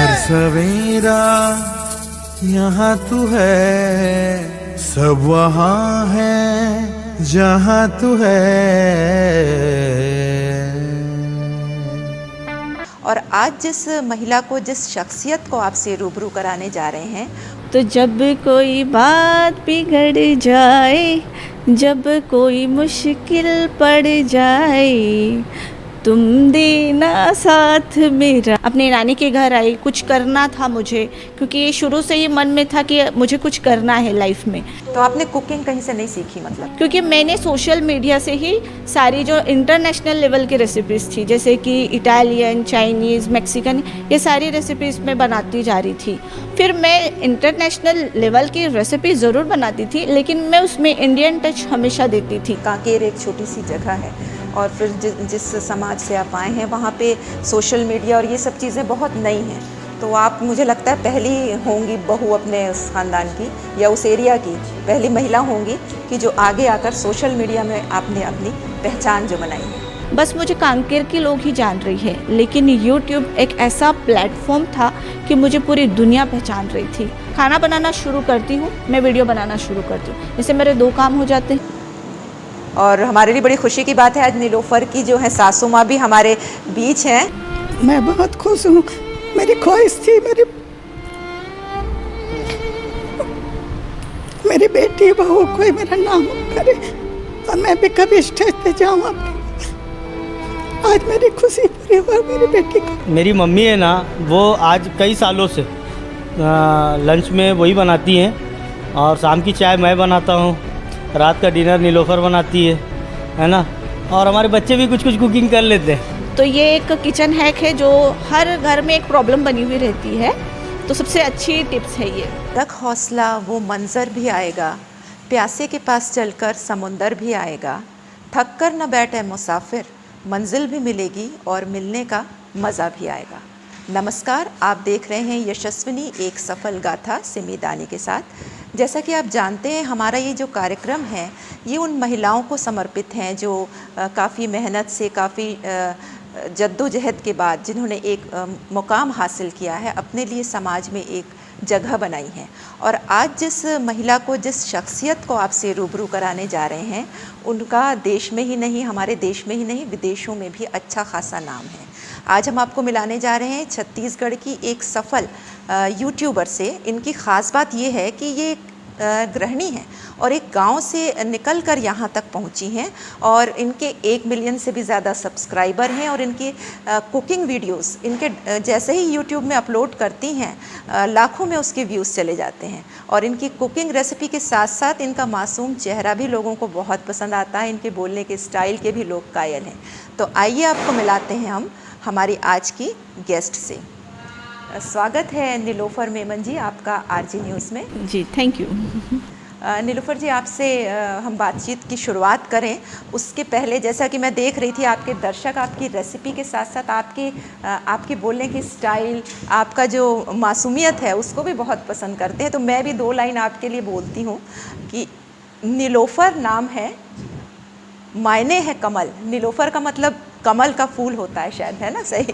हर सवेरा यहाँ तू है, सब वहाँ है जहाँ तू है। और आज जिस महिला को, जिस शख्सियत को आपसे रूबरू कराने जा रहे हैं, तो जब कोई बात बिगड़ जाए, जब कोई मुश्किल पड़ जाए, तुम देना साथ मेरा। अपने नानी के घर आई, कुछ करना था मुझे, क्योंकि ये शुरू से ही मन में था कि मुझे कुछ करना है लाइफ में। तो आपने कुकिंग कहीं से नहीं सीखी मतलब? क्योंकि मैंने सोशल मीडिया से ही सारी जो इंटरनेशनल लेवल की रेसिपीज़ थी, जैसे कि इटालियन, चाइनीज़, मैक्सिकन, ये सारी रेसिपीज़ मैं बनाती जा रही थी। फिर मैं इंटरनेशनल लेवल की रेसिपी ज़रूर बनाती थी, लेकिन मैं उसमें इंडियन टच हमेशा देती थी। कांकेर एक छोटी सी जगह है, और फिर जिस समाज से आप आए हैं वहाँ पे सोशल मीडिया और ये सब चीज़ें बहुत नई हैं। तो आप, मुझे लगता है, पहली होंगी बहू अपने उस ख़ानदान की या उस एरिया की पहली महिला होंगी कि जो आगे आकर सोशल मीडिया में आपने अपनी पहचान जो बनाई है। बस मुझे कांकेर के लोग ही जान रही है, लेकिन यूट्यूब एक ऐसा प्लेटफॉर्म था कि मुझे पूरी दुनिया पहचान रही थी। खाना बनाना शुरू करती हूँ, मैं वीडियो बनाना शुरू करती हूँ, इससे मेरे 2 काम हो जाते हैं। और हमारे लिए बड़ी खुशी की बात है, आज नीलोफर की जो है सासू माँ भी हमारे बीच हैं। मैं बहुत खुश हूँ। मेरी ख्वाहिश थी मेरी बेटी बहू कोई मेरा नाम करे और मैं भी कभी स्टेज पे जाऊँ। आज मेरी खुशी पूरी हुई मेरी बेटी को। मेरी मम्मी है ना, वो आज कई सालों से लंच में वही बनाती हैं, और शाम की चाय मैं बनाता हूँ, रात का डिनर नीलोफर बनाती है ना, और हमारे बच्चे भी कुछ कुछ कुकिंग कर लेते हैं। तो ये एक किचन हैक है जो हर घर में एक प्रॉब्लम बनी हुई रहती है, तो सबसे अच्छी टिप्स है ये। रख हौसला, वो मंज़र भी आएगा, प्यासे के पास चलकर समुंदर भी आएगा, थक कर न बैठे मुसाफिर, मंजिल भी मिलेगी और मिलने का मज़ा भी आएगा। नमस्कार, आप देख रहे हैं यशस्विनी एक सफल गाथा सिमी दानी के साथ। जैसा कि आप जानते हैं, हमारा ये जो कार्यक्रम है ये उन महिलाओं को समर्पित हैं जो काफ़ी मेहनत से, काफ़ी जद्दोजहद के बाद जिन्होंने एक मुकाम हासिल किया है, अपने लिए समाज में एक जगह बनाई है। और आज जिस महिला को, जिस शख्सियत को आपसे रूबरू कराने जा रहे हैं, उनका देश में ही नहीं, हमारे देश में ही नहीं, विदेशों में भी अच्छा खासा नाम है। आज हम आपको मिलाने जा रहे हैं छत्तीसगढ़ की एक सफल यूट्यूबर से। इनकी ख़ास बात ये है कि ये गृहिणी हैं और एक गांव से निकलकर यहाँ तक पहुँची हैं, और इनके 1 मिलियन से भी ज़्यादा सब्सक्राइबर हैं, और इनकी कुकिंग वीडियोस इनके जैसे ही यूट्यूब में अपलोड करती हैं, लाखों में उसके व्यूज़ चले जाते हैं। और इनकी कुकिंग रेसिपी के साथ साथ इनका मासूम चेहरा भी लोगों को बहुत पसंद आता है, इनके बोलने के स्टाइल के भी लोग कायल हैं। तो आइए आपको मिलाते हैं हम हमारी आज की गेस्ट से। स्वागत है नीलोफर मेमन जी आपका आरजी न्यूज़ में। जी, थैंक यू। नीलोफर जी, आपसे हम बातचीत की शुरुआत करें उसके पहले, जैसा कि मैं देख रही थी, आपके दर्शक आपकी रेसिपी के साथ साथ आपके बोलने की स्टाइल, आपका जो मासूमियत है उसको भी बहुत पसंद करते हैं। तो मैं भी 2 लाइन आपके लिए बोलती हूँ कि नीलोफर नाम है, मायने है कमल। नीलोफर का मतलब कमल का फूल होता है शायद, है ना? सही।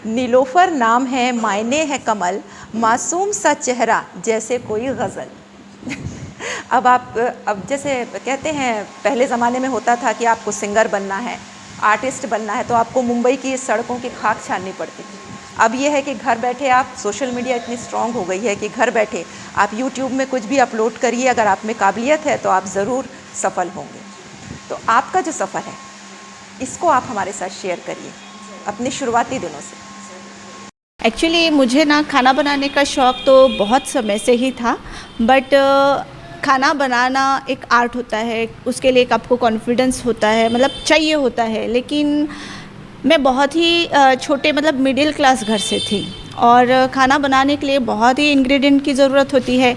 नीलोफर नाम है, मायने है कमल, मासूम सा चेहरा जैसे कोई गज़ल। अब जैसे कहते हैं, पहले ज़माने में होता था कि आपको सिंगर बनना है, आर्टिस्ट बनना है, तो आपको मुंबई की सड़कों की खाक छाननी पड़ती थी। अब ये है कि घर बैठे आप, सोशल मीडिया इतनी स्ट्रॉन्ग हो गई है कि घर बैठे आप यूट्यूब में कुछ भी अपलोड करिए, अगर आप में काबिलियत है तो आप ज़रूर सफल होंगे। तो आपका जो सफ़र है इसको आप हमारे साथ शेयर करिए अपने शुरुआती दिनों से। एक्चुअली मुझे ना खाना बनाने का शौक़ तो बहुत समय से ही था, बट खाना बनाना एक आर्ट होता है, उसके लिए एक आपको कॉन्फिडेंस होता है, मतलब चाहिए होता है। लेकिन मैं बहुत ही छोटे, मतलब मिडिल क्लास घर से थी, और खाना बनाने के लिए बहुत ही इंग्रेडिएंट की ज़रूरत होती है।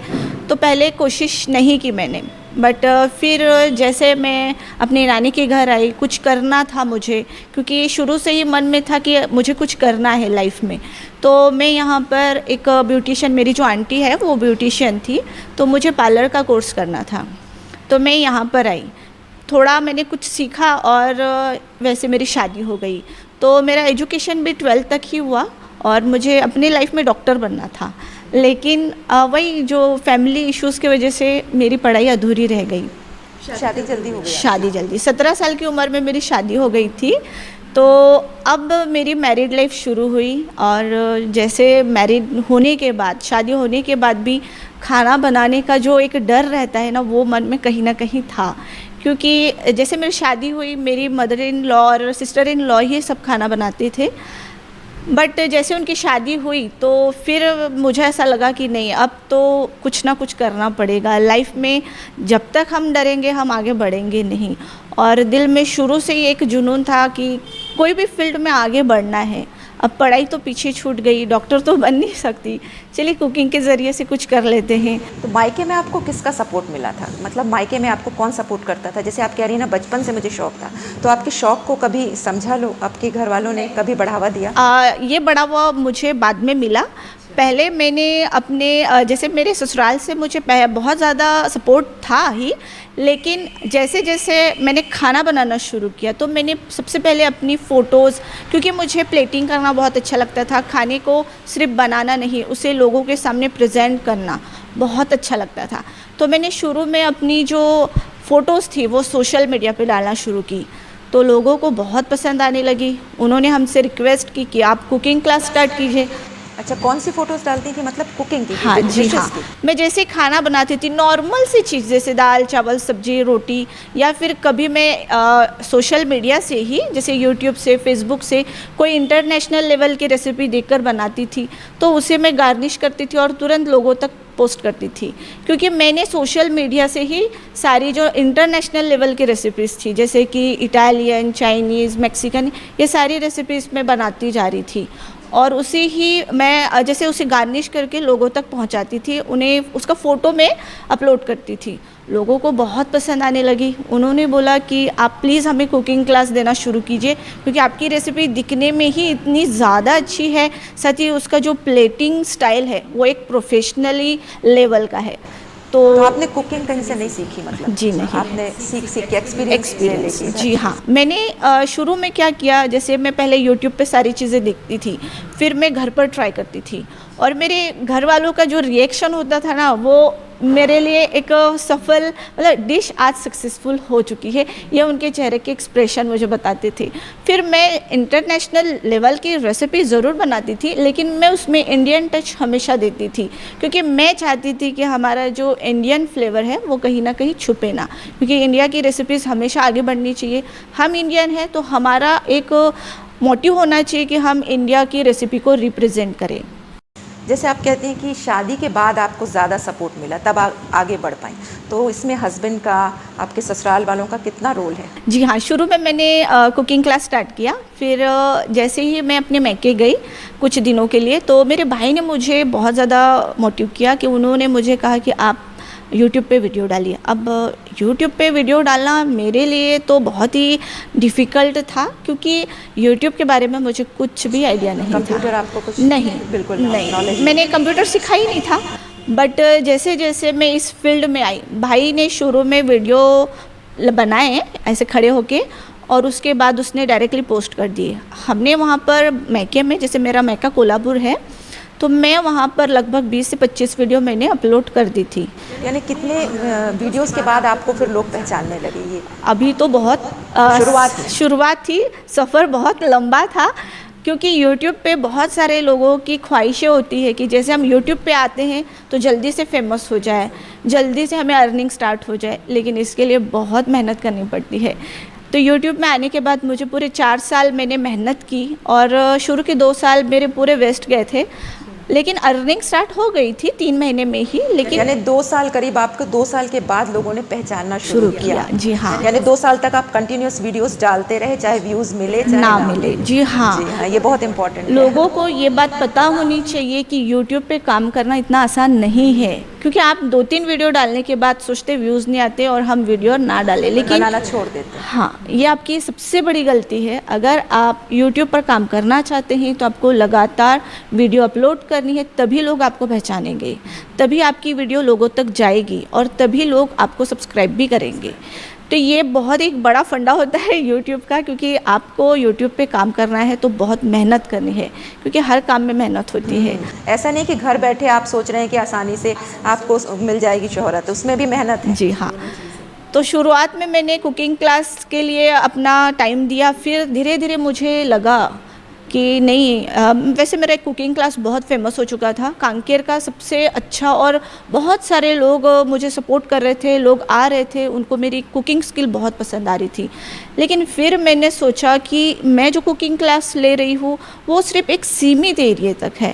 तो पहले कोशिश नहीं की मैंने, बट फिर जैसे मैं अपनी नानी के घर आई, कुछ करना था मुझे, क्योंकि शुरू से ही मन में था कि मुझे कुछ करना है लाइफ में। तो मैं यहाँ पर एक ब्यूटिशियन, मेरी जो आंटी है वो ब्यूटिशियन थी, तो मुझे पार्लर का कोर्स करना था। तो मैं यहाँ पर आई, थोड़ा मैंने कुछ सीखा और वैसे मेरी शादी हो गई। तो मेरा एजुकेशन भी 12th तक ही हुआ, और मुझे अपनी लाइफ में डॉक्टर बनना था, लेकिन वही जो फैमिली इश्यूज़ की वजह से मेरी पढ़ाई अधूरी रह गई। शादी जल्दी हो गई? शादी जल्दी, 17 साल की उम्र में मेरी शादी हो गई थी। तो अब मेरी मैरिड लाइफ शुरू हुई, और जैसे मैरिड होने के बाद, शादी होने के बाद भी खाना बनाने का जो एक डर रहता है ना, वो मन में कहीं ना कहीं था। क्योंकि जैसे मेरी शादी हुई, मेरी मदर इन लॉ और सिस्टर इन लॉ ही सब खाना बनाते थे, बट जैसे उनकी शादी हुई तो फिर मुझे ऐसा लगा कि नहीं, अब तो कुछ ना कुछ करना पड़ेगा लाइफ में। जब तक हम डरेंगे हम आगे बढ़ेंगे नहीं। और दिल में शुरू से ही एक जुनून था कि कोई भी फील्ड में आगे बढ़ना है। अब पढ़ाई तो पीछे छूट गई, डॉक्टर तो बन नहीं सकती, चलिए कुकिंग के ज़रिए से कुछ कर लेते हैं। तो मायके में आपको किसका सपोर्ट मिला था? मतलब मायके में आपको कौन सपोर्ट करता था? जैसे आप कह रही हैं ना, बचपन से मुझे शौक था, तो आपके शौक को कभी समझा लो आपके घर वालों ने, कभी बढ़ावा दिया? ये बढ़ावा मुझे बाद में मिला। पहले मैंने अपने जैसे मेरे ससुराल से मुझे बहुत ज़्यादा सपोर्ट था ही, लेकिन जैसे जैसे मैंने खाना बनाना शुरू किया तो मैंने सबसे पहले अपनी फ़ोटोज़, क्योंकि मुझे प्लेटिंग करना बहुत अच्छा लगता था, खाने को सिर्फ बनाना नहीं, उसे लोगों के सामने प्रेजेंट करना बहुत अच्छा लगता था। तो मैंने शुरू में अपनी जो फ़ोटोज़ थी वो सोशल मीडिया पे डालना शुरू की, तो लोगों को बहुत पसंद आने लगी। उन्होंने हमसे रिक्वेस्ट की कि आप कुकिंग क्लास स्टार्ट कीजिए। अच्छा, कौन सी फोटोज़ डालती थी? मतलब कुकिंग की? हाँ जी, dishes हाँ। की? मैं जैसे खाना बनाती थी, नॉर्मल सी चीज़ जैसे दाल चावल सब्जी रोटी, या फिर कभी मैं सोशल मीडिया से ही, जैसे यूट्यूब से फेसबुक से कोई इंटरनेशनल लेवल की रेसिपी देखकर बनाती थी, तो उसे मैं गार्निश करती थी और तुरंत लोगों तक पोस्ट करती थी। क्योंकि मैंने सोशल मीडिया से ही सारी जो इंटरनेशनल लेवल की रेसिपीज़ थी, जैसे कि इटालियन, चाइनीज़, मैक्सिकन, ये सारी रेसिपीज़ मैं बनाती जा रही थी, और उसे ही मैं जैसे उसे गार्निश करके लोगों तक पहुंचाती थी, उन्हें उसका फ़ोटो में अपलोड करती थी। लोगों को बहुत पसंद आने लगी। उन्होंने बोला कि आप प्लीज़ हमें कुकिंग क्लास देना शुरू कीजिए, क्योंकि आपकी रेसिपी दिखने में ही इतनी ज़्यादा अच्छी है, साथ ही उसका जो प्लेटिंग स्टाइल है वो एक प्रोफेशनली लेवल का है। तो आपने कुकिंग कहीं से नहीं सीखी? मतलब जी नहीं, आपने सीख के एक्सपीरियंस? जी हाँ। मैंने शुरू में क्या किया, जैसे मैं पहले यूट्यूब पे सारी चीज़ें देखती थी, फिर मैं घर पर ट्राई करती थी, और मेरे घर वालों का जो रिएक्शन होता था ना, वो मेरे लिए एक सफल, मतलब डिश आज सक्सेसफुल हो चुकी है, ये उनके चेहरे के एक्सप्रेशन मुझे बताते थे। फिर मैं इंटरनेशनल लेवल की रेसिपी ज़रूर बनाती थी, लेकिन मैं उसमें इंडियन टच हमेशा देती थी, क्योंकि मैं चाहती थी कि हमारा जो इंडियन फ्लेवर है वो कहीं ना कहीं छुपे ना, क्योंकि इंडिया की रेसिपीज़ हमेशा आगे बढ़नी चाहिए। हम इंडियन हैं तो हमारा एक मोटिव होना चाहिए कि हम इंडिया की रेसिपी को रिप्रेजेंट करें। जैसे आप कहते हैं कि शादी के बाद आपको ज़्यादा सपोर्ट मिला, तब आगे बढ़ पाएँ, तो इसमें हस्बैंड का, आपके ससुराल वालों का कितना रोल है? जी हाँ, शुरू में मैंने कुकिंग क्लास स्टार्ट किया, फिर जैसे ही मैं अपने मैके गई कुछ दिनों के लिए, तो मेरे भाई ने मुझे बहुत ज़्यादा मोटिव किया कि उन्होंने मुझे कहा कि आप यूट्यूब पे वीडियो डालिए। अब यूट्यूब पे वीडियो डालना मेरे लिए तो बहुत ही डिफ़िकल्ट था, क्योंकि यूट्यूब के बारे में मुझे कुछ भी आइडिया नहीं था। कंप्यूटर आपको कुछ? नहीं, बिल्कुल नहीं, मैंने कंप्यूटर सीखा ही नहीं था। बट जैसे जैसे मैं इस फील्ड में आई, भाई ने शुरू में वीडियो बनाए ऐसे खड़े होके, और उसके बाद उसने डायरेक्टली पोस्ट कर दिए। हमने वहाँ पर मैके में, जैसे मेरा मैका कोल्हापुर है, तो मैं वहाँ पर लगभग 20 से 25 वीडियो मैंने अपलोड कर दी थी। यानी कितने वीडियोस के बाद आपको फिर लोग पहचानने लगे? ये अभी तो बहुत शुरुआत थी, सफ़र बहुत लंबा था, क्योंकि YouTube पे बहुत सारे लोगों की ख्वाहिशें होती है कि जैसे हम YouTube पे आते हैं तो जल्दी से फेमस हो जाए, जल्दी से हमें अर्निंग स्टार्ट हो जाए, लेकिन इसके लिए बहुत मेहनत करनी पड़ती है। तो YouTube में आने के बाद मुझे पूरे 4 साल मैंने मेहनत की, और शुरू के 2 साल मेरे पूरे वेस्ट गए थे, लेकिन अर्निंग स्टार्ट हो गई थी 3 महीने में ही। लेकिन यानी 2 साल करीब, आपको 2 साल के बाद लोगों ने पहचानना शुरू किया? जी हाँ। यानी 2 साल तक आप कंटिन्यूस वीडियोस डालते रहे, चाहे व्यूज़ मिले चाहे ना मिले। जी हाँ, जी हाँ, ये बहुत इंपॉर्टेंट है। लोगों को ये बात पता होनी चाहिए कि YouTube पे काम करना इतना आसान नहीं है, क्योंकि आप 2-3 वीडियो डालने के बाद सोचते व्यूज़ नहीं आते और हम वीडियो ना डालें, लेकिन बनाना छोड़ देते हैं। हाँ, ये आपकी सबसे बड़ी गलती है। अगर आप YouTube पर काम करना चाहते हैं तो आपको लगातार वीडियो अपलोड करनी है, तभी लोग आपको पहचानेंगे, तभी आपकी वीडियो लोगों तक जाएगी, और तभी लोग आपको सब्सक्राइब भी करेंगे। तो ये बहुत एक बड़ा फंडा होता है यूट्यूब का, क्योंकि आपको यूट्यूब पे काम करना है तो बहुत मेहनत करनी है, क्योंकि हर काम में मेहनत होती है। ऐसा नहीं कि घर बैठे आप सोच रहे हैं कि आसानी से आपको मिल जाएगी शोहरत, उसमें भी मेहनत है। जी हाँ। तो शुरुआत में मैंने कुकिंग क्लास के लिए अपना टाइम दिया, फिर धीरे धीरे मुझे लगा कि नहीं, वैसे मेरा एक कुकिंग क्लास बहुत फेमस हो चुका था, कांकेर का सबसे अच्छा, और बहुत सारे लोग मुझे सपोर्ट कर रहे थे, लोग आ रहे थे, उनको मेरी कुकिंग स्किल बहुत पसंद आ रही थी। लेकिन फिर मैंने सोचा कि मैं जो कुकिंग क्लास ले रही हूँ वो सिर्फ एक सीमित एरिया तक है,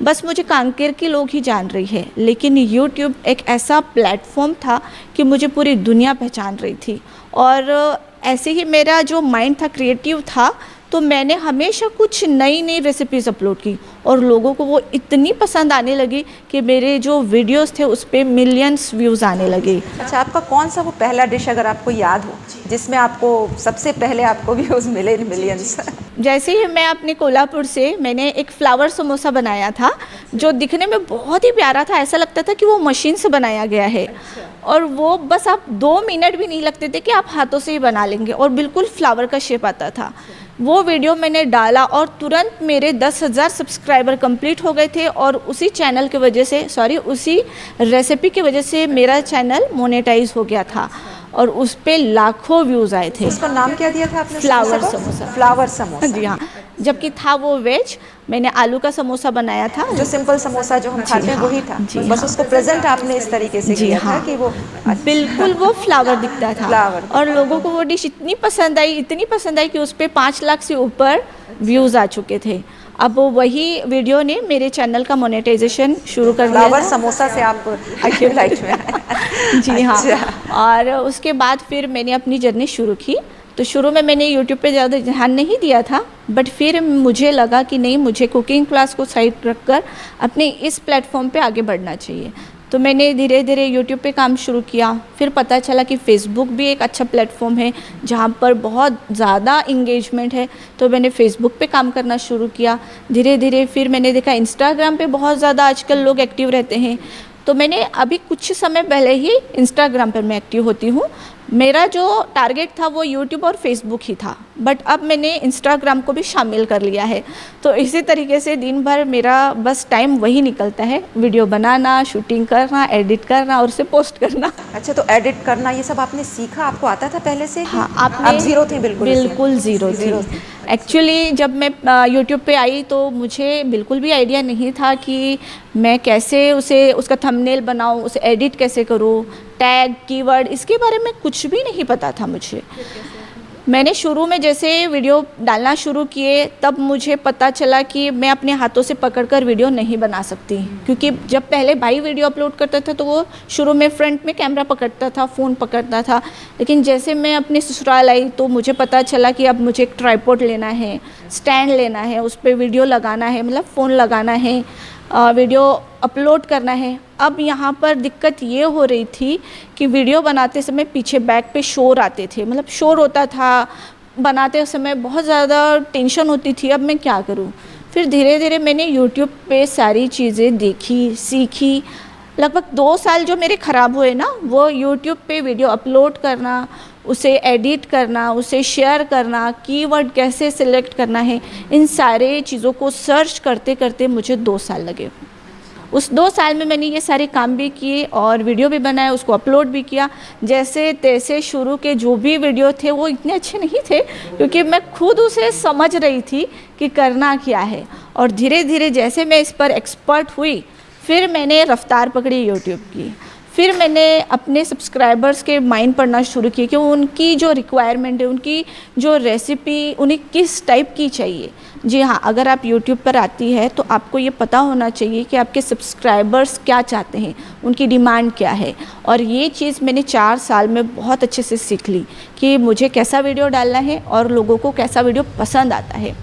बस मुझे कांकेर के लोग ही जान रही है। लेकिन यूट्यूब एक ऐसा प्लेटफॉर्म था कि मुझे पूरी दुनिया पहचान रही थी, और ऐसे ही मेरा जो माइंड था क्रिएटिव था, तो मैंने हमेशा कुछ नई नई रेसिपीज़ अपलोड की, और लोगों को वो इतनी पसंद आने लगी कि मेरे जो वीडियोस थे उस पर मिलियंस व्यूज़ आने लगे। अच्छा, आपका कौन सा वो पहला डिश अगर आपको याद हो जिसमें आपको सबसे पहले आपको व्यूज़ मिले मिलियंस? जैसे ही मैं अपने कोल्हापुर से मैंने एक फ्लावर समोसा बनाया था, जो दिखने में बहुत ही प्यारा था, ऐसा लगता था कि वो मशीन से बनाया गया है, और वो बस आप 2 मिनट भी नहीं लगते थे कि आप हाथों से ही बना लेंगे, और बिल्कुल फ्लावर का शेप आता था। वो वीडियो मैंने डाला और तुरंत मेरे 10,000 सब्सक्राइबर कंप्लीट हो गए थे, और उसी चैनल की वजह से, उसी रेसिपी की वजह से मेरा चैनल मोनेटाइज हो गया था, और उस पे लाखों व्यूज़ आए थे। उसका नाम क्या दिया था आपने? फ्लावर समोसा। फ्लावर समोसा। जी हाँ, जबकि था वो वेज, मैंने आलू का समोसा बनाया था। जो सिंपल समोसा जो हम खाते हैं वही था, जी बस हाँ। उसको प्रेजेंट आपने इस तरीके से जी किया हाँ। था कि वो बिल्कुल वो फ्लावर दिखता था, फ्लावर। और लोगों को वो डिश इतनी पसंद आई कि उस पर 5 लाख से ऊपर व्यूज़ आ चुके थे। अब वो वही वीडियो ने मेरे चैनल का मोनेटाइजेशन शुरू कर दिया फ्लावर था। समोसा से आप आगे लाइट में। जी हाँ। अच्छा। और उसके बाद फिर मैंने अपनी जर्नी शुरू की। तो शुरू में मैंने यूट्यूब पे ज़्यादा ध्यान नहीं दिया था, बट फिर मुझे लगा कि नहीं, मुझे कुकिंग क्लास को साइड रखकर अपने इस प्लेटफॉर्म पे आगे बढ़ना चाहिए। तो मैंने धीरे धीरे यूट्यूब पे काम शुरू किया। फिर पता चला कि फ़ेसबुक भी एक अच्छा प्लेटफॉर्म है जहाँ पर बहुत ज़्यादा इंगेजमेंट है, तो मैंने फ़ेसबुक पे काम करना शुरू किया। धीरे धीरे फिर मैंने देखा इंस्टाग्राम पे बहुत ज़्यादा आजकल लोग एक्टिव रहते हैं, तो मैंने अभी कुछ समय पहले ही इंस्टाग्राम पर मैं एक्टिव होती हूँ। मेरा जो टारगेट था वो यूट्यूब और फेसबुक ही था, बट अब मैंने इंस्टाग्राम को भी शामिल कर लिया है। तो इसी तरीके से दिन भर मेरा बस टाइम वही निकलता है, वीडियो बनाना, शूटिंग करना, एडिट करना और उसे पोस्ट करना। अच्छा, तो एडिट करना ये सब आपने सीखा, आपको आता था पहले से? हाँ, आप ज़ीरो थे? बिल्कुल ज़ीरो थी। एक्चुअली जब मैं यूट्यूब पे आई तो मुझे बिल्कुल भी आइडिया नहीं था कि मैं कैसे उसका थंबनेल बनाऊं, उसे एडिट कैसे करूं, टैग, कीवर्ड, इसके बारे में कुछ भी नहीं पता था मुझे। मैंने शुरू में जैसे वीडियो डालना शुरू किए तब मुझे पता चला कि मैं अपने हाथों से पकड़कर वीडियो नहीं बना सकती, क्योंकि जब पहले भाई वीडियो अपलोड करता था तो वो शुरू में फ्रंट में कैमरा पकड़ता था, फ़ोन पकड़ता था। लेकिन जैसे मैं अपने ससुराल आई तो मुझे पता चला कि अब मुझे एक ट्राइपॉड लेना है, स्टैंड लेना है, उस पर वीडियो लगाना है, मतलब फ़ोन लगाना है, वीडियो अपलोड करना है। अब यहाँ पर दिक्कत ये हो रही थी कि वीडियो बनाते समय पीछे बैक पे शोर आते थे, मतलब शोर होता था, बनाते समय बहुत ज़्यादा टेंशन होती थी। अब मैं क्या करूँ? फिर धीरे धीरे मैंने यूट्यूब पे सारी चीज़ें देखी, सीखी। लगभग 2 साल जो मेरे ख़राब हुए ना, वो यूट्यूब पे वीडियो अपलोड करना, उसे एडिट करना, उसे शेयर करना, कीवर्ड कैसे सिलेक्ट करना है, इन सारे चीज़ों को सर्च करते करते मुझे 2 साल लगे। उस 2 साल में मैंने ये सारे काम भी किए और वीडियो भी बनाए, उसको अपलोड भी किया। जैसे तैसे शुरू के जो भी वीडियो थे वो इतने अच्छे नहीं थे, क्योंकि मैं खुद उसे समझ रही थी कि करना क्या है। और धीरे धीरे जैसे मैं इस पर एक्सपर्ट हुई, फिर मैंने रफ्तार पकड़ी यूट्यूब की। फिर मैंने अपने सब्सक्राइबर्स के माइंड पढ़ना शुरू किया कि उनकी जो रिक्वायरमेंट है, उनकी जो रेसिपी उन्हें किस टाइप की चाहिए। जी हाँ, अगर आप यूट्यूब पर आती है तो आपको ये पता होना चाहिए कि आपके सब्सक्राइबर्स क्या चाहते हैं, उनकी डिमांड क्या है। और ये चीज़ मैंने 4 साल में बहुत अच्छे से सीख ली कि मुझे कैसा वीडियो डालना है और लोगों को कैसा वीडियो पसंद आता है।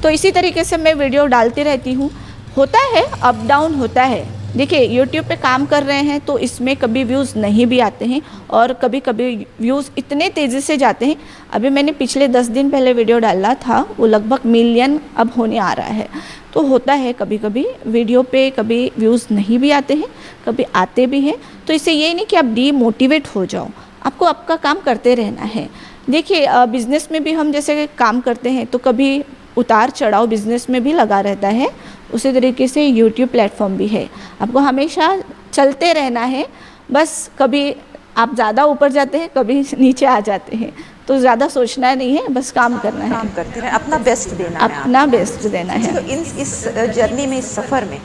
तो इसी तरीके से मैं वीडियो डालती रहती हूँ। होता है, अप डाउन होता है। देखिए, यूट्यूब पे काम कर रहे हैं तो इसमें कभी व्यूज़ नहीं भी आते हैं और कभी कभी व्यूज़ इतने तेज़ी से जाते हैं। अभी मैंने पिछले 10 दिन पहले वीडियो डाला था, वो लगभग मिलियन अब होने आ रहा है। तो होता है कभी कभी वीडियो पे कभी व्यूज़ नहीं भी आते हैं, कभी आते भी हैं। तो इससे ये नहीं कि आप डीमोटिवेट हो जाओ, आपको आपका काम करते रहना है। देखिए बिज़नेस में भी हम जैसे काम करते हैं तो कभी उतार चढ़ाव बिज़नेस में भी लगा रहता है, उसी तरीके से यूट्यूब प्लेटफॉर्म भी है। आपको हमेशा चलते रहना है, बस कभी आप ज़्यादा ऊपर जाते हैं, कभी नीचे आ जाते हैं, तो ज़्यादा सोचना नहीं है, बस काम करना है, काम करते रहे, अपना बेस्ट देना है अपना बेस्ट देना है। तो इस जर्नी में, इस सफ़र में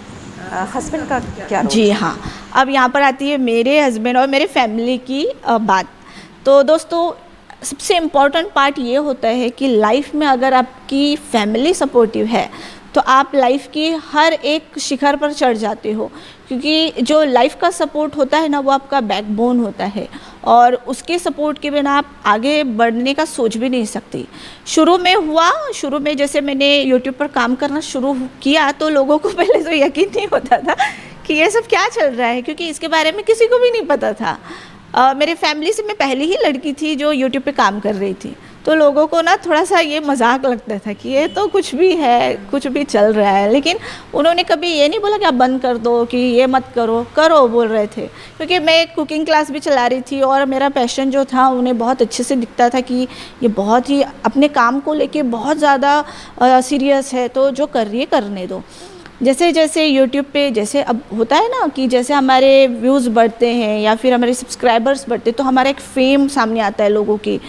हस्बैंड का क्या रोल? जी हाँ, अब यहाँ पर आती है मेरे हस्बैंड और मेरे फैमिली की बात। तो दोस्तों सबसे इम्पॉर्टेंट पार्ट ये होता है कि लाइफ में अगर आपकी फैमिली सपोर्टिव है तो आप लाइफ की हर एक शिखर पर चढ़ जाते हो, क्योंकि जो लाइफ का सपोर्ट होता है ना वो आपका बैकबोन होता है, और उसके सपोर्ट के बिना आप आगे बढ़ने का सोच भी नहीं सकती। शुरू में जैसे मैंने यूट्यूब पर काम करना शुरू किया तो लोगों को पहले तो यकीन नहीं होता था कि ये सब क्या चल रहा है, क्योंकि इसके बारे में किसी को भी नहीं पता था। मेरे फैमिली से मैं पहली ही लड़की थी जो यूट्यूब पे काम कर रही थी, तो लोगों को ना थोड़ा सा ये मजाक लगता था कि ये तो कुछ भी है, कुछ भी चल रहा है, लेकिन उन्होंने कभी ये नहीं बोला कि आप बंद कर दो, कि ये मत करो, करो बोल रहे थे। क्योंकि मैं एक कुकिंग क्लास भी चला रही थी और मेरा पैशन जो था उन्हें बहुत अच्छे से दिखता था कि ये बहुत ही अपने काम को लेके बहुत ज़्यादा सीरियस है, तो जो कर रही है करने दो। जैसे जैसे यूट्यूब पे जैसे अब होता है ना कि जैसे हमारे व्यूज़ बढ़ते हैं या फिर हमारे सब्सक्राइबर्स बढ़ते हैं तो हमारा एक फेम सामने आता है लोगों की।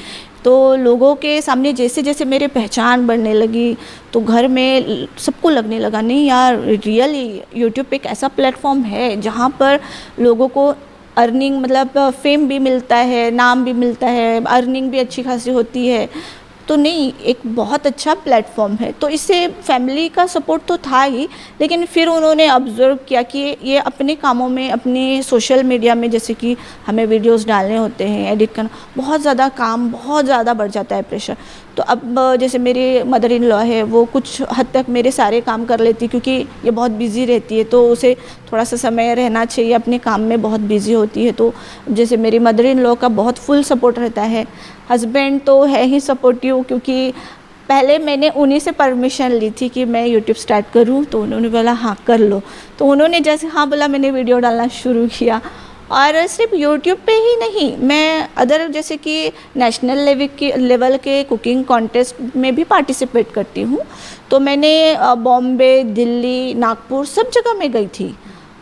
तो लोगों के सामने जैसे जैसे मेरे पहचान बढ़ने लगी तो घर में सबको लगने लगा नहीं यार, रियली यूट्यूब पे एक ऐसा प्लेटफॉर्म है जहाँ पर लोगों को अर्निंग मतलब फेम भी मिलता है, नाम भी मिलता है, अर्निंग भी अच्छी खासी होती है। तो नहीं, एक बहुत अच्छा प्लेटफॉर्म है। तो इससे फैमिली का सपोर्ट तो था ही, लेकिन फिर उन्होंने ऑब्ज़र्व किया कि ये अपने कामों में, अपने सोशल मीडिया में जैसे कि हमें वीडियोस डालने होते हैं, एडिट करना, बहुत ज़्यादा काम, बहुत ज़्यादा बढ़ जाता है प्रेशर। तो अब जैसे मेरी मदर इन लॉ है, वो कुछ हद तक मेरे सारे काम कर लेती, क्योंकि ये बहुत बिज़ी रहती है तो उसे थोड़ा सा समय रहना चाहिए, अपने काम में बहुत बिज़ी होती है। तो जैसे मेरी मदर इन लॉ का बहुत फुल सपोर्ट रहता है। हस्बैंड तो है ही सपोर्टिव, क्योंकि पहले मैंने उन्हीं से परमिशन ली थी कि मैं यूट्यूब स्टार्ट करूं, तो उन्होंने बोला हाँ कर लो। तो उन्होंने जैसे हाँ बोला, मैंने वीडियो डालना शुरू किया। और सिर्फ यूट्यूब पे ही नहीं, मैं अदर जैसे कि नेशनल लेवल के कुकिंग कॉन्टेस्ट में भी पार्टिसिपेट करती हूँ। तो मैंने बॉम्बे, दिल्ली, नागपुर सब जगह में गई थी।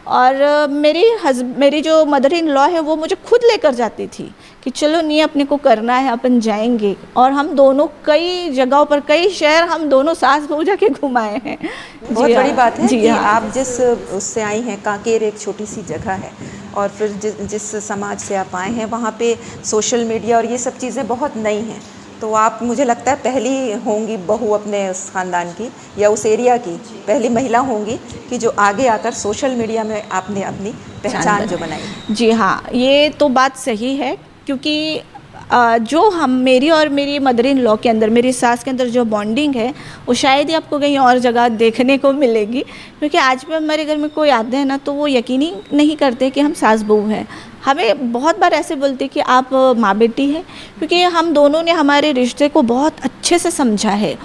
और मेरी जो मदर इन लॉ है वो मुझे खुद लेकर जाती थी कि चलो नहीं, अपने को करना है, अपन जाएंगे। और हम दोनों कई जगहों पर, कई शहर हम दोनों सास बहू जाके घुमाए हैं। बहुत बड़ी बात है कि हाँ। आप जिस उससे आई हैं, कांकेर एक छोटी सी जगह है, और फिर जिस समाज से आप आए हैं वहाँ पे सोशल मीडिया और ये सब चीज़ें बहुत नई हैं। तो आप, मुझे लगता है पहली होंगी बहू अपने उस ख़ानदान की या उस एरिया की पहली महिला होंगी कि जो आगे आकर सोशल मीडिया में आपने अपनी पहचान जो बनाई। जी हाँ, ये तो बात सही है, क्योंकि जो मेरी और मेरी मदर इन लॉ के अंदर, मेरी सास के अंदर जो बॉन्डिंग है वो शायद ही आपको कहीं और जगह देखने को मिलेगी। क्योंकि आज भी हमारे घर में कोई आते हैं ना तो वो यकीन ही नहीं करते कि हम सास बहू हैं। हमें बहुत बार ऐसे बोलते कि आप माँ बेटी हैं, क्योंकि हम दोनों ने हमारे रिश्ते को बहुत अच्छे से समझा है।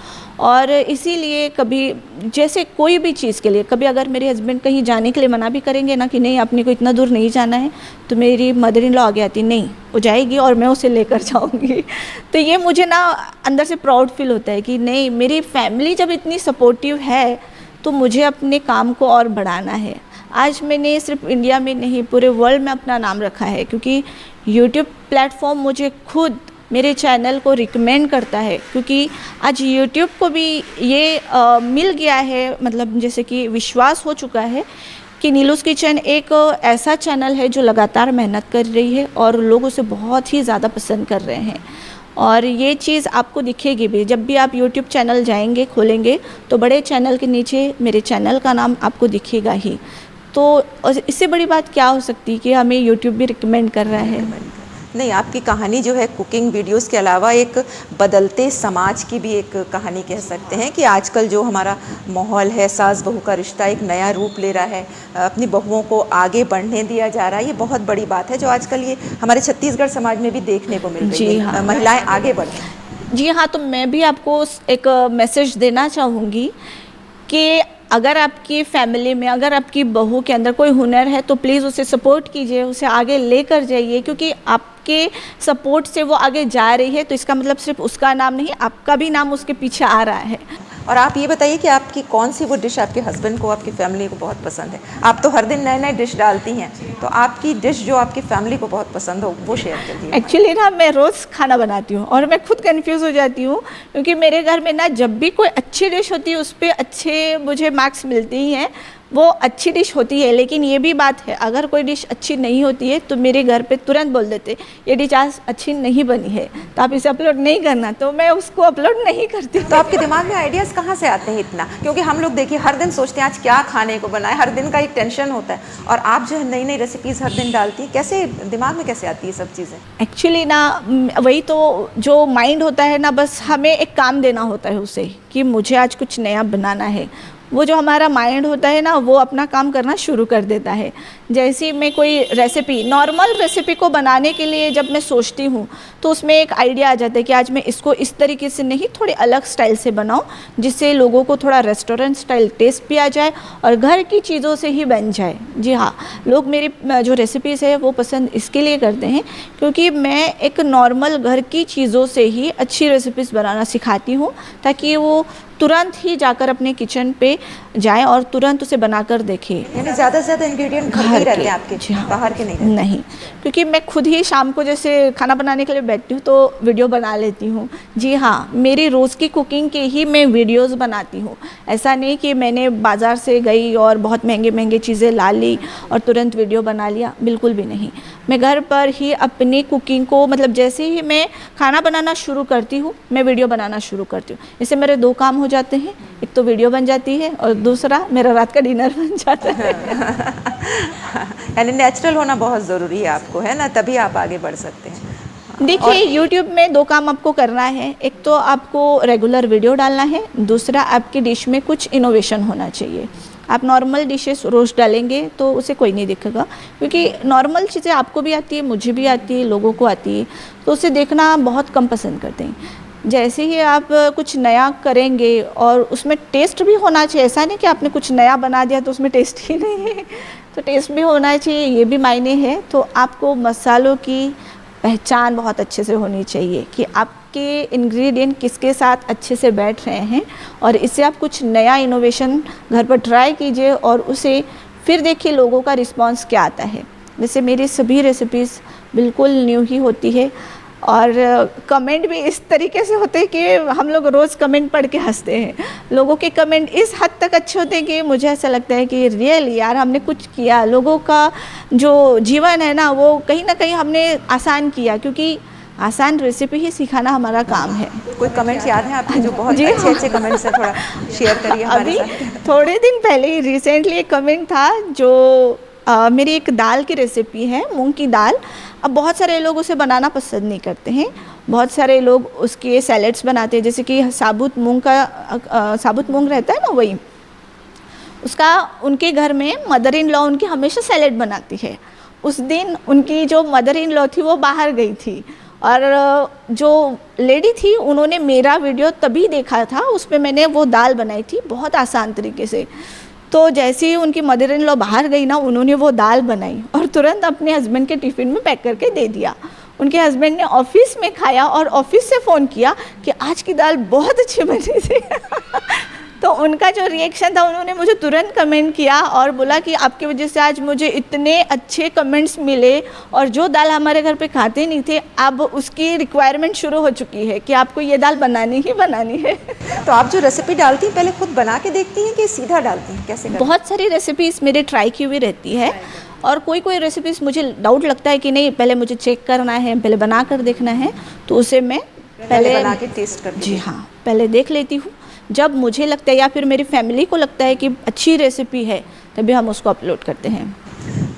और इसीलिए कभी जैसे कोई भी चीज़ के लिए, कभी अगर मेरे हस्बैंड कहीं जाने के लिए मना भी करेंगे ना कि नहीं अपने को इतना दूर नहीं जाना है, तो मेरी मदर इन लॉ आगे आती, नहीं वो जाएगी और मैं उसे लेकर जाऊंगी। तो ये मुझे ना अंदर से प्राउड फील होता है कि नहीं, मेरी फैमिली जब इतनी सपोर्टिव है तो मुझे अपने काम को और बढ़ाना है। आज मैंने सिर्फ इंडिया में नहीं, पूरे वर्ल्ड में अपना नाम रखा है, क्योंकि यूट्यूब प्लेटफॉर्म मुझे खुद मेरे चैनल को रिकमेंड करता है। क्योंकि आज यूट्यूब को भी ये मिल गया है, मतलब जैसे कि विश्वास हो चुका है कि नीलूज़ किचन एक ऐसा चैनल है जो लगातार मेहनत कर रही है और लोग उसे बहुत ही ज़्यादा पसंद कर रहे हैं। और ये चीज़ आपको दिखेगी भी, जब भी आप यूट्यूब चैनल जाएंगे, खोलेंगे, तो बड़े चैनल के नीचे मेरे चैनल का नाम आपको दिखेगा ही। तो इससे बड़ी बात क्या हो सकती है कि हमें यूट्यूब भी रिकमेंड कर रहा है। नहीं, आपकी कहानी जो है कुकिंग वीडियोस के अलावा एक बदलते समाज की भी एक कहानी कह सकते हैं कि आजकल जो हमारा माहौल है, सास बहू का रिश्ता एक नया रूप ले रहा है, अपनी बहुओं को आगे बढ़ने दिया जा रहा है। ये बहुत बड़ी बात है जो आजकल ये हमारे छत्तीसगढ़ समाज में भी देखने को मिल रही है। हाँ। महिलाएं आगे बढ़ें। जी हाँ, तो मैं भी आपको एक मैसेज देना चाहूँगी कि अगर आपकी फैमिली में, अगर आपकी बहू के अंदर कोई हुनर है तो प्लीज़ उसे सपोर्ट कीजिए, उसे आगे लेकर जाइए। क्योंकि आप आपके सपोर्ट से वो आगे जा रही है, तो इसका मतलब सिर्फ उसका नाम नहीं, आपका भी नाम उसके पीछे आ रहा है। और आप ये बताइए कि आपकी कौन सी वो डिश आपके हस्बैंड को, आपकी फैमिली को बहुत पसंद है? आप तो हर दिन नए नए डिश डालती हैं, तो आपकी डिश जो आपकी फैमिली को बहुत पसंद हो वो शेयर करिए। एक्चुअली ना मैं रोज़ खाना बनाती हूँ और मैं खुद कंफ्यूज हो जाती हूँ, क्योंकि मेरे घर में ना जब भी कोई अच्छी डिश होती है उस पर अच्छे मुझे मार्क्स मिलते ही हैं, वो अच्छी डिश होती है। लेकिन ये भी बात है, अगर कोई डिश अच्छी नहीं होती है तो मेरे घर पे तुरंत बोल देते ये डिश आज अच्छी नहीं बनी है, तो आप इसे अपलोड नहीं करना, तो मैं उसको अपलोड नहीं करती। तो आपके दिमाग में आइडियाज़ कहाँ से आते हैं इतना? क्योंकि हम लोग देखिए हर दिन सोचते हैं आज क्या खाने को बनाए, हर दिन का एक टेंशन होता है, और आप जो है नई नई रेसिपीज़ हर दिन डालती हैं, कैसे दिमाग में कैसे आती है सब चीज़ें? एक्चुअली ना वही तो जो माइंड होता है ना, बस हमें एक काम देना होता है उसे कि मुझे आज कुछ नया बनाना है। वो जो हमारा माइंड होता है ना, वो अपना काम करना शुरू कर देता है। जैसे मैं कोई रेसिपी, नॉर्मल रेसिपी को बनाने के लिए जब मैं सोचती हूँ तो उसमें एक आइडिया आ जाता है कि आज मैं इसको इस तरीके से नहीं, थोड़े अलग स्टाइल से बनाऊँ, जिससे लोगों को थोड़ा रेस्टोरेंट स्टाइल टेस्ट भी आ जाए और घर की चीज़ों से ही बन जाए। जी हाँ, लोग मेरी जो रेसिपीज़ है वो पसंद इसके लिए करते हैं क्योंकि मैं एक नॉर्मल घर की चीज़ों से ही अच्छी रेसिपीज़ बनाना सिखाती हूँ, ताकि वो तुरंत ही जाकर अपने किचन पे जाए और तुरंत उसे बनाकर देखे। यानी ज़्यादा से ज़्यादा इंग्रेडिएंट घर के रहते हैं आपके, बाहर के नहीं रहते? नहीं, क्योंकि मैं खुद ही शाम को जैसे खाना बनाने के लिए बैठती हूँ तो वीडियो बना लेती हूँ। जी हाँ, मेरी रोज़ की कुकिंग के ही मैं वीडियोस बनाती हूँ। ऐसा नहीं कि मैंने बाज़ार से गई और बहुत महंगे महंगे चीज़ें ला ली और तुरंत वीडियो बना लिया, बिल्कुल भी नहीं। मैं घर पर ही अपनी कुकिंग को, मतलब जैसे ही मैं खाना बनाना शुरू करती हूँ मैं वीडियो बनाना शुरू करती हूँ। इससे मेरे दो काम हो जाते हैं, एक तो वीडियो बन जाती है और दूसरा मेरा रात का डिनर बन जाता है। यानी नेचुरल होना बहुत ज़रूरी है आपको, है ना, तभी आप आगे बढ़ सकते हैं। देखिए, YouTube में दो काम आपको करना है, एक तो आपको रेगुलर वीडियो डालना है, दूसरा आपकी डिश में कुछ इनोवेशन होना चाहिए। आप नॉर्मल डिशेस रोज़ डालेंगे तो उसे कोई नहीं देखेगा, क्योंकि नॉर्मल चीज़ें आपको भी आती है, मुझे भी आती है, लोगों को आती है, तो उसे देखना बहुत कम पसंद करते हैं। जैसे ही आप कुछ नया करेंगे और उसमें टेस्ट भी होना चाहिए, ऐसा नहीं कि आपने कुछ नया बना दिया तो उसमें टेस्ट ही नहीं है, तो टेस्ट भी होना चाहिए, ये भी मायने है। तो आपको मसालों की पहचान बहुत अच्छे से होनी चाहिए कि आपके इंग्रेडिएंट किसके साथ अच्छे से बैठ रहे हैं, और इससे आप कुछ नया इनोवेशन घर पर ट्राई कीजिए और उसे फिर देखिए लोगों का रिस्पांस क्या आता है। वैसे मेरी सभी रेसिपीज़ बिल्कुल न्यू ही होती है और कमेंट भी इस तरीके से होते हैं कि हम लोग रोज़ कमेंट पढ़ के हंसते हैं। लोगों के कमेंट इस हद तक अच्छे होते हैं कि मुझे ऐसा लगता है कि रियल यार हमने कुछ किया, लोगों का जो जीवन है ना वो कहीं ना कहीं हमने आसान किया, क्योंकि आसान रेसिपी ही सिखाना हमारा काम है। कोई कमेंट्स याद हैं आपके जो बहुत अच्छे अच्छे कमेंट्स हैं, थोड़ा शेयर करिए हमारे अभी साथ। थोड़े दिन पहले ही रिसेंटली एक कमेंट था जो मेरी एक दाल की रेसिपी है, मूंग की दाल। अब बहुत सारे लोग उसे बनाना पसंद नहीं करते हैं, बहुत सारे लोग उसके सैलेड्स बनाते हैं, जैसे कि साबुत मूंग रहता है ना, वही उसका उनके घर में मदर इन लॉ उनकी हमेशा सैलेड बनाती है। उस दिन उनकी जो मदर इन लॉ थी वो बाहर गई थी और जो लेडी थी उन्होंने मेरा वीडियो तभी देखा था, उस पर मैंने वो दाल बनाई थी बहुत आसान तरीके से। तो जैसे ही उनकी मदर इन लॉ बाहर गई ना, उन्होंने वो दाल बनाई और तुरंत अपने हस्बैंड के टिफ़िन में पैक करके दे दिया। उनके हस्बैंड ने ऑफिस में खाया और ऑफिस से फ़ोन किया कि आज की दाल बहुत अच्छी बनी थी। तो उनका जो रिएक्शन था, उन्होंने मुझे तुरंत कमेंट किया और बोला कि आपकी वजह से आज मुझे इतने अच्छे कमेंट्स मिले, और जो दाल हमारे घर पे खाते नहीं थे अब उसकी रिक्वायरमेंट शुरू हो चुकी है कि आपको ये दाल बनानी ही बनानी है। तो आप जो रेसिपी डालती हैं पहले खुद बना के देखती हैं कि सीधा डालती हैं, कैसे करती हैं? बहुत सारी रेसिपीज़ मेरे ट्राई की हुई रहती है, और कोई कोई रेसिपीज़ मुझे डाउट लगता है कि नहीं पहले मुझे चेक करना है, पहले बना कर देखना है, तो उसे मैं पहले बना के टेस्ट करती जी हाँ पहले देख लेती हूँ। जब मुझे लगता है या फिर मेरी फैमिली को लगता है कि अच्छी रेसिपी है, तभी हम उसको अपलोड करते हैं।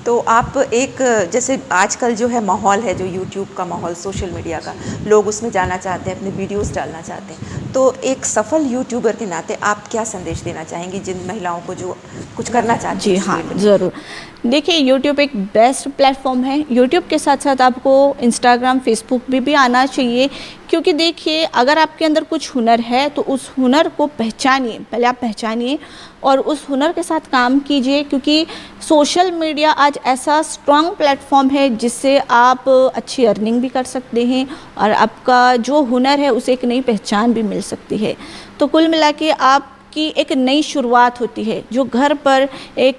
तो आप एक, जैसे आजकल जो है माहौल है, जो यूट्यूब का माहौल, सोशल मीडिया का, लोग उसमें जाना चाहते हैं, अपने वीडियोस डालना चाहते हैं, तो एक सफल यूट्यूबर के नाते आप क्या संदेश देना चाहेंगी जिन महिलाओं को जो कुछ करना चाहती हैं? जी हाँ, ज़रूर। देखिए, यूट्यूब एक बेस्ट प्लेटफॉर्म है। यूट्यूब के साथ साथ आपको इंस्टाग्राम, फेसबुक भी आना चाहिए, क्योंकि देखिए, अगर आपके अंदर कुछ हुनर है तो उस हुनर को पहचानिए, पहले आप पहचानिए और उस हुनर के साथ काम कीजिए, क्योंकि सोशल मीडिया आज ऐसा स्ट्रॉन्ग प्लेटफॉर्म है जिससे आप अच्छी अर्निंग भी कर सकते हैं और आपका जो हुनर है उसे एक नई पहचान भी मिल सकती है। तो कुल मिला के आपकी एक नई शुरुआत होती है, जो घर पर एक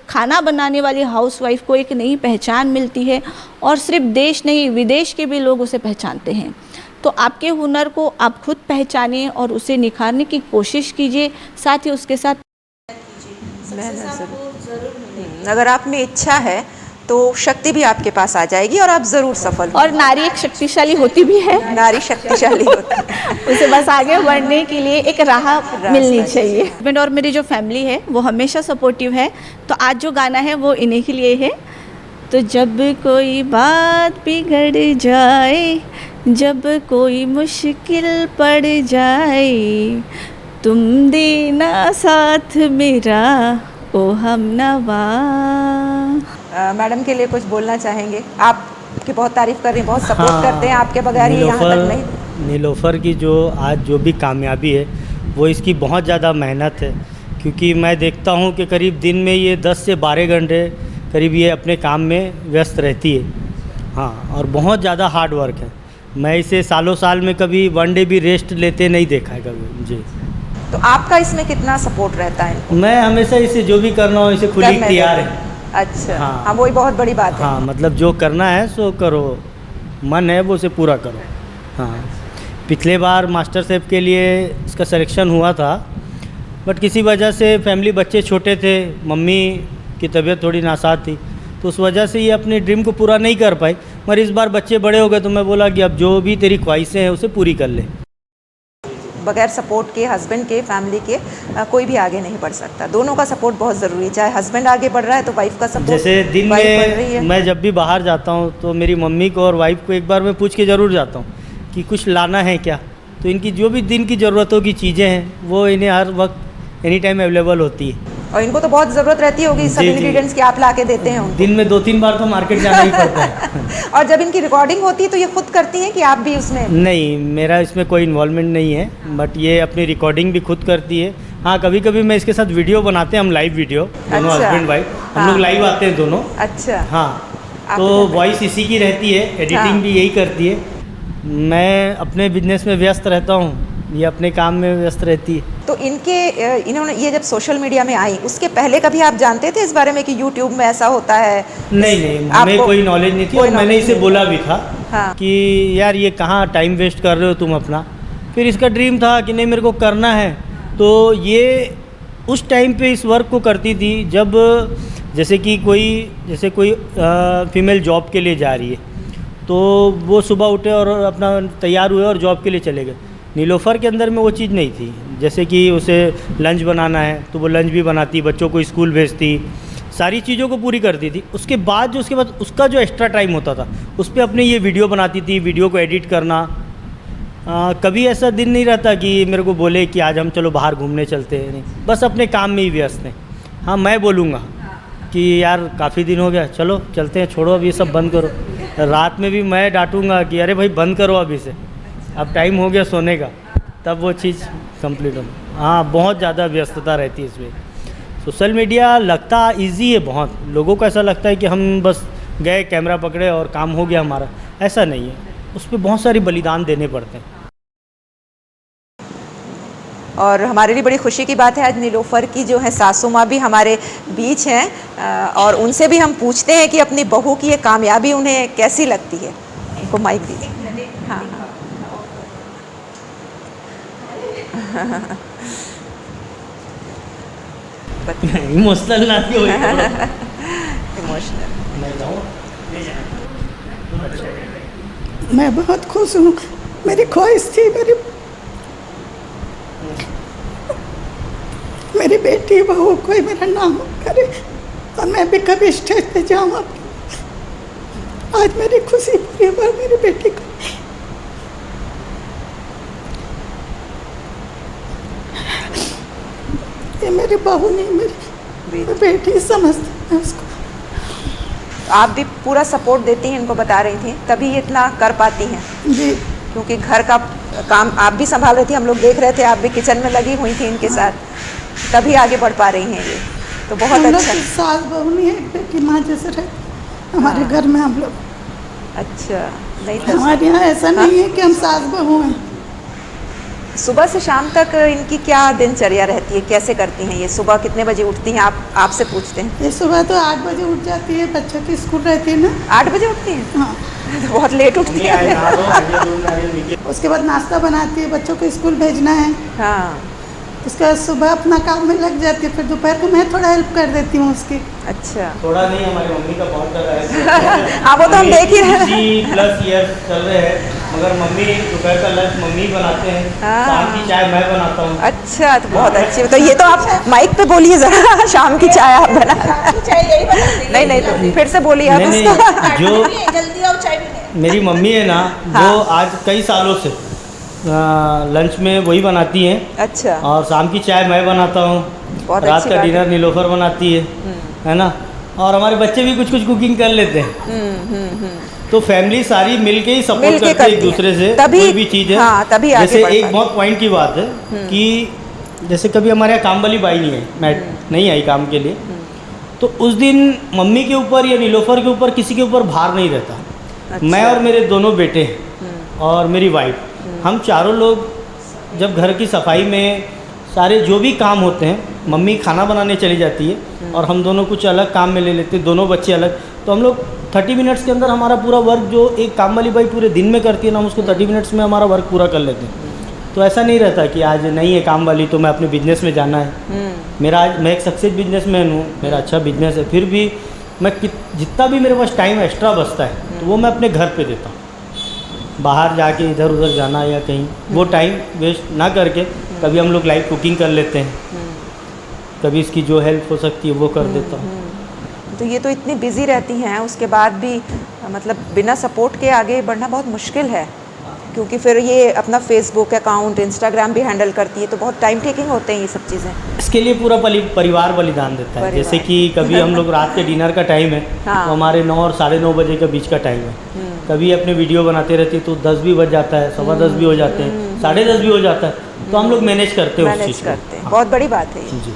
खाना बनाने वाली हाउसवाइफ को एक नई पहचान मिलती है और सिर्फ देश नहीं विदेश के भी लोग उसे पहचानते हैं। तो आपके हुनर को आप खुद पहचानिए और उसे निखारने की कोशिश कीजिए, साथ ही उसके साथ मेहनत ज़रूर। अगर आप में इच्छा है तो शक्ति भी आपके पास आ जाएगी और आप ज़रूर सफल और नारी एक शक्तिशाली होती भी है, नारी शक्तिशाली होती है। उसे बस आगे बढ़ने के लिए एक राह मिलनी चाहिए। हस्बैंड और मेरी जो फैमिली है वो हमेशा सपोर्टिव है। तो आज जो गाना है वो इन्हीं के लिए है। तो जब कोई बात बिगड़ जाए, जब कोई मुश्किल पड़ जाए, तुम देना साथ मेरा ओ हमनवा। मैडम के लिए कुछ बोलना चाहेंगे? आपकी बहुत तारीफ कर रही हैं, बहुत सपोर्ट करते हैं, आपके बगैर ये यहाँ तक नहीं। नीलोफर की जो आज जो भी कामयाबी है वो इसकी बहुत ज़्यादा मेहनत है, क्योंकि मैं देखता हूँ कि करीब दिन में ये 10 से 12 घंटे करीब ये अपने काम में व्यस्त रहती है। हाँ, और बहुत ज़्यादा हार्ड वर्क है। मैं इसे सालों साल में कभी वन डे भी रेस्ट लेते नहीं देखा है कभी जी। तो आपका इसमें कितना सपोर्ट रहता है? मैं हमेशा इसे जो भी करना हो इसे खुली तैयार है। अच्छा, हाँ, वही बहुत बड़ी बात है। हाँ, मतलब जो करना है सो करो, मन है वो उसे पूरा करो। हाँ, पिछले बार मास्टर शेफ के लिए इसका सिलेक्शन हुआ था, बट किसी वजह से फैमिली, बच्चे छोटे थे, मम्मी की तबीयत थोड़ी नासाज थी, तो उस वजह से ये अपने ड्रीम को पूरा नहीं कर पाई। मगर इस बार बच्चे बड़े हो गए तो मैं बोला कि अब जो भी तेरी ख्वाहिशें हैं उसे पूरी कर ले। बगैर सपोर्ट के, हस्बैंड के, फैमिली के कोई भी आगे नहीं बढ़ सकता। दोनों का सपोर्ट बहुत ज़रूरी है। चाहे हस्बैंड आगे बढ़ रहा है तो वाइफ का सपोर्ट, जैसे दिन में मैं जब भी बाहर जाता हूँ तो मेरी मम्मी को और वाइफ को एक बार मैं पूछ के ज़रूर जाता हूँ कि कुछ लाना है क्या। तो इनकी जो भी दिन की ज़रूरतों की चीज़ें हैं वो इन्हें हर वक्त एनी टाइम अवेलेबल होती है। और इनको तो बहुत ज़रूरत रहती होगी सब इंग्रेडिएंट्स की, आप ला के देते हैं उनको। दिन में 2-3 बार तो मार्केट जाना ही पड़ता है। और जब इनकी रिकॉर्डिंग होती है तो ये खुद करती हैं कि आप भी उसमें? नहीं, मेरा इसमें कोई इन्वॉल्वमेंट नहीं है, बट ये अपनी रिकॉर्डिंग भी खुद करती है। हाँ, कभी कभी मैं इसके साथ वीडियो बनाते हैं हम, लाइव वीडियो, दोनों हस्बैंड वाइफ हम लोग लाइव आते हैं दोनों। अच्छा, हाँ, तो वॉइस इसी की रहती है, एडिटिंग भी यही करती है। मैं अपने बिजनेस में व्यस्त रहता हूँ, ये अपने काम में व्यस्त रहती है। तो इन्होंने ये जब सोशल मीडिया में आई उसके पहले कभी आप जानते थे इस बारे में कि यूट्यूब में ऐसा होता है? नहीं, हमें कोई नॉलेज नहीं थी और मैंने इसे बोला भी था। हाँ। कि यार ये कहाँ टाइम वेस्ट कर रहे हो तुम अपना। फिर इसका ड्रीम था कि नहीं मेरे को करना है, तो ये उस टाइम पे इस वर्क को करती थी जब जैसे कोई फीमेल जॉब के लिए जा रही है तो वो सुबह उठे और अपना तैयार हुए और जॉब के लिए चले गए। नीलोफर के अंदर में वो चीज़ नहीं थी। जैसे कि उसे लंच बनाना है तो वो लंच भी बनाती, बच्चों को स्कूल भेजती, सारी चीज़ों को पूरी करती थी। उसके बाद उसका जो एक्स्ट्रा टाइम होता था उस पर अपने ये वीडियो बनाती थी, वीडियो को एडिट करना। कभी ऐसा दिन नहीं रहता कि मेरे को बोले कि आज हम चलो बाहर घूमने चलते हैं, नहीं, बस अपने काम में ही व्यस्त हैं। हाँ, मैं बोलूँगा कि यार काफ़ी दिन हो गया, चलो चलते हैं, छोड़ो अब ये सब बंद करो। रात में भी मैं डांटूँगा कि अरे भाई बंद करो अभी से, अब टाइम हो गया सोने का, तब वो चीज़ कंप्लीट हो। हाँ, बहुत ज़्यादा व्यस्तता रहती है इसमें। सोशल मीडिया लगता इजी है बहुत, लोगों को ऐसा लगता है कि हम बस गए, कैमरा पकड़े और काम हो गया हमारा। ऐसा नहीं है, उस पर बहुत सारी बलिदान देने पड़ते हैं। और हमारे लिए बड़ी खुशी की बात है आज नीलोफर की जो है सासू माँ भी हमारे बीच हैं और उनसे भी हम पूछते हैं कि अपनी बहू की ये कामयाबी उन्हें कैसी लगती है। उनको माइक दीजिए। हाँ, इमोशनल ना क्यों इमोशनल। मैं बहुत खुश हूँ। मेरी ख्वाहिश थी मेरी बेटी बहू कोई मेरा नाम करे और मैं भी कभी स्टेज पे जाऊँ। आज मेरी खुशी पूरी हुई मेरी बेटी को। ये मेरी बहू नहीं, मेरी बेटी समझती है उसको। आप भी पूरा सपोर्ट देती हैं, इनको बता रही थी, तभी इतना कर पाती हैं। जी, क्योंकि घर का काम आप भी संभाल रही थी, हम लोग देख रहे थे, आप भी किचन में लगी हुई थी इनके साथ, तभी आगे बढ़ पा रही हैं ये, तो बहुत हम लोग अच्छा। सास बहू नहीं है, एक की माँ जैसे रहे हमारे घर में हम लोग। अच्छा, नहीं तो हमारे यहाँ ऐसा नहीं है कि हम सास बहू हैं। सुबह से शाम तक इनकी क्या दिनचर्या रहती है, कैसे करती हैं ये? सुबह कितने बजे उठती हैं? आपसे पूछते हैं। ये सुबह तो 8 बजे उठ जाती है, बच्चों की स्कूल रहती है ना। 8 बजे उठती हैं? हाँ, तो बहुत लेट उठती हैं। उसके बाद नाश्ता बनाती है, बच्चों को स्कूल भेजना है। हाँ, उसके बाद सुबह अपना काम में लग जाती है, फिर दोपहर को मैं थोड़ा हेल्प कर देती हूँ उसकी। अच्छा। थोड़ा नहीं, हमारी मम्मी का बहुत ज़्यादा है। हाँ, वो तो हम देख ही रहे हैं। प्लस ईयर चल रहे हैं, मगर मम्मी दोपहर का लंच मम्मी बनाते हैं, हाँ। शाम की चाय मैं बनाता हूँ। अच्छा, तो बहुत अच्छी। तो ये तो आप माइक पे बोलिए ज़रा, शाम की चाय आप बना। नहीं नहीं, तो फिर से बोलिए आप नहीं, उसको। जो जल्दी आओ चाय पीने। मेरी मम्मी है ना, वो आज कई सालों से लंच में वही बनाती हैं, अच्छा, और शाम की चाय मैं बनाता हूँ, बहुत रात अच्छी का बात डिनर नीलोफर बनाती है ना, और हमारे बच्चे भी कुछ कुछ कुकिंग कर लेते हैं। तो फैमिली सारी मिलके ही सपोर्ट मिलके करते हैं एक करती है। दूसरे से, तभी- कोई भी चीज़ है। हाँ, तभी आगे जैसे बढ़ एक पाते। बहुत पॉइंट की बात है कि जैसे कभी हमारे यहाँ काम वाली बाई नहीं है, मैं नहीं आई काम के लिए, तो उस दिन मम्मी के ऊपर या नीलोफर के ऊपर किसी के ऊपर भार नहीं रहता। अच्छा। मैं और मेरे दोनों बेटे और मेरी वाइफ, हम चारों लोग जब घर की सफाई में सारे जो भी काम होते हैं, मम्मी खाना बनाने चली जाती है और हम दोनों कुछ अलग काम में ले लेते हैं, दोनों बच्चे अलग, तो हम लोग 30 मिनट्स के अंदर हमारा पूरा वर्क जो एक काम वाली बाई पूरे दिन में करती है ना, हम उसको 30 मिनट्स में हमारा वर्क पूरा कर लेते हैं। तो ऐसा नहीं रहता कि आज नहीं है काम वाली तो मैं अपने बिजनेस में जाना है। मेरा आज मैं एक सक्सेस बिजनेसमैन हूँ, मेरा अच्छा बिजनेस है, फिर भी मैं जितना भी मेरे पास टाइम एक्स्ट्रा बचता है तो वो मैं अपने घर पे देता हूँ। बाहर जाके इधर उधर जाना या कहीं वो टाइम वेस्ट ना करके कभी हम लोग लाइव कुकिंग कर लेते हैं, कभी इसकी जो हेल्प हो सकती है वो कर देता हूँ। तो ये तो इतनी बिजी रहती हैं, उसके बाद भी मतलब बिना सपोर्ट के आगे बढ़ना बहुत मुश्किल है, क्योंकि फिर ये अपना फेसबुक अकाउंट, इंस्टाग्राम भी हैंडल करती है, तो बहुत टाइम टेकिंग होते हैं ये सब चीज़ें। इसके लिए पूरा परिवार बलिदान देता है। जैसे कि कभी हम लोग रात के डिनर का टाइम है, हाँ। तो हमारे 9 और 9:30 बजे के बीच का टाइम है। कभी अपने वीडियो बनाते रहती है तो 10 भी बज जाता है, 10:15 भी हो जाते हैं, 10:30 भी हो जाता है, तो हम लोग मैनेज करते हैं उस मैनेज चीज़ करते हैं, को। बहुत बड़ी बात है ये। जी।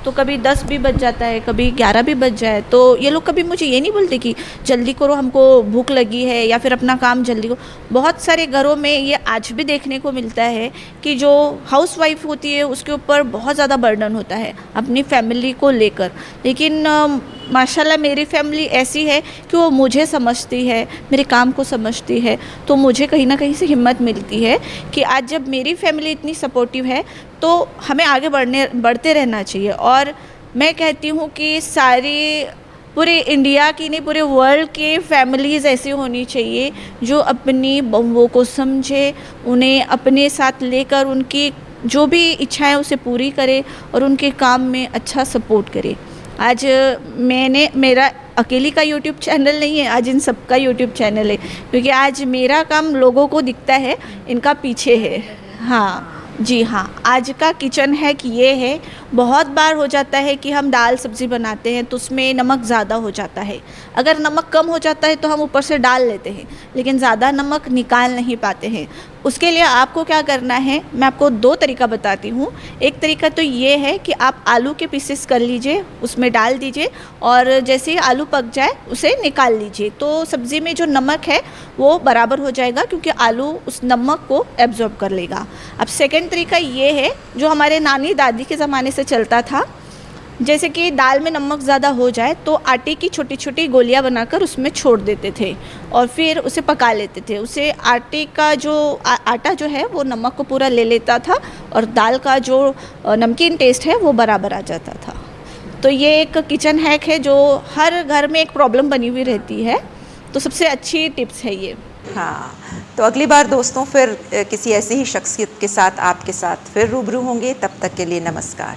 तो कभी 10 भी बज जाता है, कभी 11 भी बज जाए, तो ये लोग कभी मुझे ये नहीं बोलते कि जल्दी करो, हमको भूख लगी है, या फिर अपना काम जल्दी करो। बहुत सारे घरों में ये आज भी देखने को मिलता है कि जो हाउसवाइफ होती है उसके ऊपर बहुत ज़्यादा बर्डन होता है अपनी फैमिली को लेकर, लेकिन माशाल्लाह मेरी फैमिली ऐसी है कि वो मुझे समझती है, मेरे काम को समझती है, तो मुझे कहीं ना कहीं से हिम्मत मिलती है कि आज जब मेरी फैमिली इतनी सपोर्टिव है तो हमें आगे बढ़ते रहना चाहिए। और मैं कहती हूँ कि सारी पूरे इंडिया की नहीं, पूरे वर्ल्ड के फैमिलीज़ ऐसी होनी चाहिए जो अपनी बहुओं को समझे, उन्हें अपने साथ लेकर उनकी जो भी इच्छाएं उसे पूरी करे और उनके काम में अच्छा सपोर्ट करे। आज मेरा अकेली का यूट्यूब चैनल नहीं है, आज इन सब का यूट्यूब चैनल है, क्योंकि आज मेरा काम लोगों को दिखता है, इनका पीछे है। हाँ जी हाँ, आज का किचन हैक ये है, बहुत बार हो जाता है कि हम दाल सब्ज़ी बनाते हैं तो उसमें नमक ज़्यादा हो जाता है। अगर नमक कम हो जाता है तो हम ऊपर से डाल लेते हैं, लेकिन ज़्यादा नमक निकाल नहीं पाते हैं। उसके लिए आपको क्या करना है, मैं आपको 2 तरीका बताती हूँ। एक तरीका तो ये है कि आप आलू के पीसेस कर लीजिए, उसमें डाल दीजिए और जैसे ही आलू पक जाए उसे निकाल लीजिए, तो सब्ज़ी में जो नमक है वो बराबर हो जाएगा, क्योंकि आलू उस नमक को एब्जॉर्ब कर लेगा। अब सेकंड तरीका ये है जो हमारे नानी दादी के ज़माने से चलता था, जैसे कि दाल में नमक ज़्यादा हो जाए तो आटे की छोटी छोटी गोलियां बनाकर उसमें छोड़ देते थे और फिर उसे पका लेते थे। उसे आटे का जो आटा जो है वो नमक को पूरा ले लेता था और दाल का जो नमकीन टेस्ट है वो बराबर आ जाता था। तो ये एक किचन हैक है जो हर घर में एक प्रॉब्लम बनी हुई रहती है, तो सबसे अच्छी टिप्स है ये। हाँ, तो अगली बार दोस्तों फिर किसी ऐसे ही शख्सियत के साथ आपके साथ फिर रूबरू होंगे। तब तक के लिए नमस्कार।